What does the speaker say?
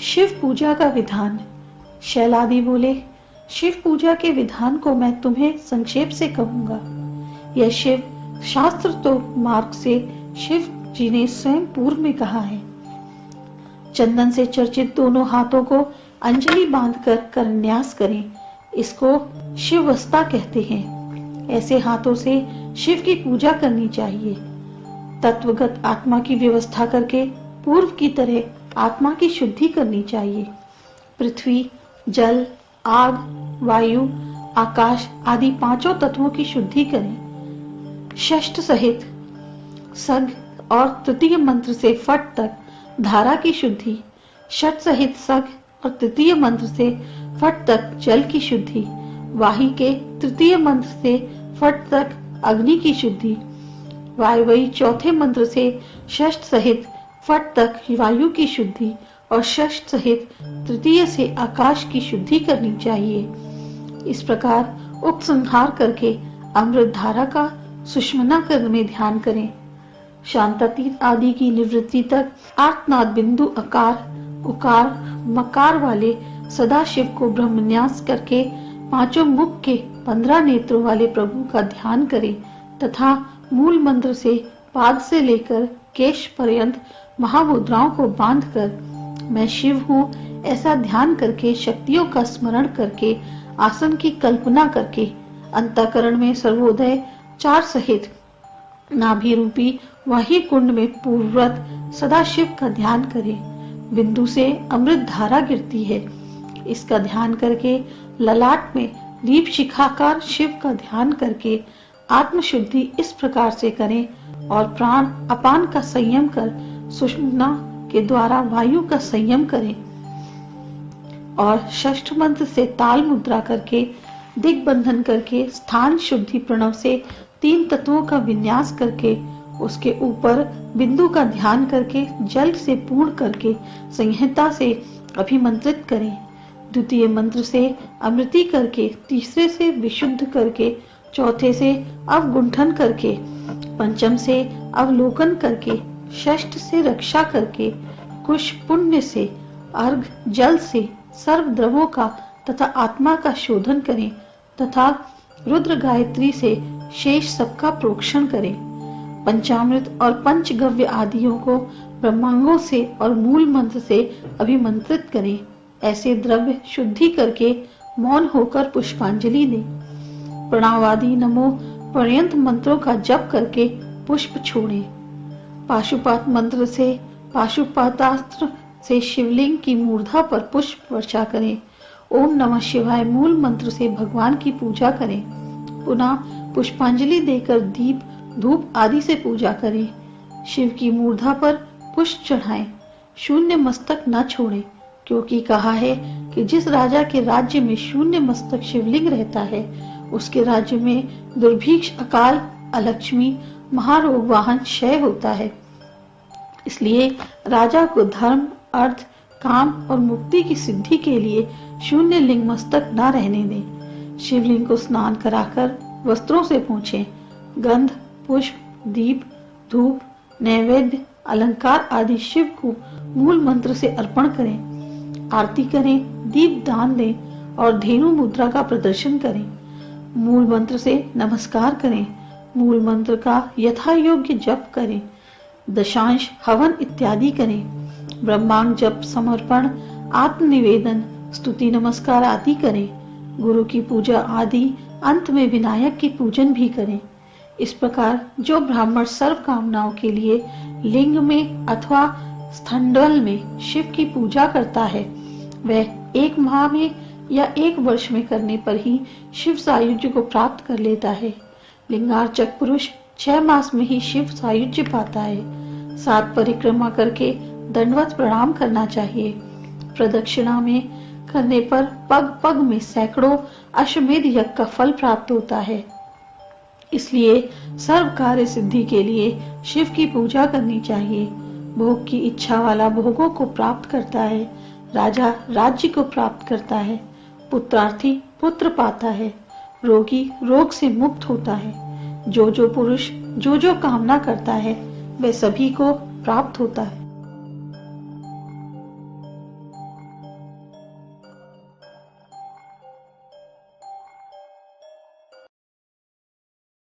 शिव पूजा का विधान। शैलादि बोले, शिव पूजा के विधान को मैं तुम्हें संक्षेप से कहूंगा। यह शिव शास्त्र तो मार्ग से शिव जी ने स्वयं पूर्व में कहा है। चंदन से चर्चित दोनों हाथों को अंजलि बांधकर करन्यास करें, इसको शिववस्ता कहते हैं। ऐसे हाथों से शिव की पूजा करनी चाहिए। तत्वगत आत्मा की व्यवस्था करके पूर्व की तरह आत्मा की शुद्धि करनी चाहिए। पृथ्वी, जल, आग, वायु, आकाश आदि पांचों तत्वों की शुद्धि करें। षष्ठ सहित सग और तृतीय मंत्र से फट तक धारा की शुद्धि, षट सहित सग और तृतीय मंत्र से फट तक जल की शुद्धि, वाही के तृतीय मंत्र से फट तक अग्नि की शुद्धि, वायवई चौथे मंत्र से षष्ठ सहित फट तक वायु की शुद्धि और षष्ठ सहित तृतीय से आकाश की शुद्धि करनी चाहिए। इस प्रकार उपसंहार करके अमृत धारा का सुषमना कर में ध्यान करें। शांतातीत आदि की निवृत्ति तक आर्तनाद बिंदु आकार, उकार, मकार वाले सदाशिव को ब्रह्मन्यास करके पांचों मुख के 15 नेत्रों वाले प्रभु का ध्यान करें तथा मूल मंत्र से पाद से लेकर केश पर्यंत महामुद्राओं को बांधकर मैं शिव हूँ ऐसा ध्यान करके शक्तियों का स्मरण करके आसन की कल्पना करके अंतःकरण में सर्वोदय 4 सहित नाभि रूपी वही कुंड में पूर्ववत सदाशिव का ध्यान करें। बिंदु से अमृत धारा गिरती है, इसका ध्यान करके ललाट में दीप शिखाकार शिव का ध्यान करके आत्म शुद्धि इस प्रकार से करें और प्राण अपान का संयम कर सुषुम्ना के द्वारा वायु का संयम करें और षष्ठ मंत्र से ताल मुद्रा करके दिग्बंधन करके स्थान शुद्धि प्रणव से 3 तत्वों का विन्यास करके उसके ऊपर बिंदु का ध्यान करके जल से पूर्ण करके संहिता से अभिमंत्रित करें। द्वितीय मंत्र से अमृति करके, तीसरे से विशुद्ध करके, चौथे से अवगुंठन करके, पंचम से अवलोकन करके, षष्ठ से रक्षा करके, कुश पुण्य से, अर्घ जल से सर्व द्रवों का तथा आत्मा का शोधन करें तथा रुद्र गायत्री से शेष सबका प्रोक्षण करें। पंचामृत और पंचगव्य आदियों को ब्रह्मांगों से और मूल मंत्र से अभिमंत्रित करें। ऐसे द्रव्य शुद्धि करके मौन होकर पुष्पांजलि दें। प्रणवादि नमो पर्यंत मंत्रों का जप करके पुष्प छोड़ें। पाशुपात मंत्र से पाशुपातास्त्र से शिवलिंग की मूर्धा पर पुष्प वर्षा करें। ओम नमः शिवाय मूल मंत्र से भगवान की पूजा करें। पुनः पुष्पांजलि देकर दीप धूप आदि से पूजा करें। शिव की मूर्धा पर पुष्प चढ़ाएं। शून्य मस्तक न छोड़ें, क्योंकि कहा है कि जिस राजा के राज्य में शून्य मस्तक शिवलिंग रहता है उसके राज्य में दुर्भिक्ष, अकाल, अलक्ष्मी, महारोग, वाहन, क्षय होता है। इसलिए राजा को धर्म, अर्थ, काम और मुक्ति की सिद्धि के लिए शून्य लिंग मस्तक न रहने दें। शिवलिंग को स्नान कराकर वस्त्रों से पोंछें। गंध, पुष्प, दीप, धूप, नैवेद्य, अलंकार आदि शिव को मूल मंत्र से अर्पण करें। आरती करें, दीप दान दें और धेनु मुद्रा का प्रदर्शन करें। मूल मंत्र से नमस्कार करें। मूल मंत्र का यथा योग्य जप करें। दशांश हवन इत्यादि करें। ब्रह्मांड जप, समर्पण, आत्मनिवेदन, स्तुति, नमस्कार आदि करें। गुरु की पूजा आदि अंत में विनायक की पूजन भी करें। इस प्रकार जो ब्राह्मण सर्व कामनाओं के लिए लिंग में अथवा स्थंडल में शिव की पूजा करता है वह 1 माह में या 1 वर्ष में करने पर ही शिव सायुज्य को प्राप्त कर लेता है। लिंगार्चक पुरुष 6 मास में ही शिव सायुज्य पाता है। 7 परिक्रमा करके दंडवत प्रणाम करना चाहिए। प्रदक्षिणा में करने पर पग पग में सैकड़ों अश्वमेध यज्ञ का फल प्राप्त होता है। इसलिए सर्व कार्य सिद्धि के लिए शिव की पूजा करनी चाहिए। भोग की इच्छा वाला भोगों को प्राप्त करता है। राजा राज्य को प्राप्त करता है। पुत्रार्थी पुत्र पाता है। रोगी रोग से मुक्त होता है। जो जो पुरुष जो जो कामना करता है वह सभी को प्राप्त होता है।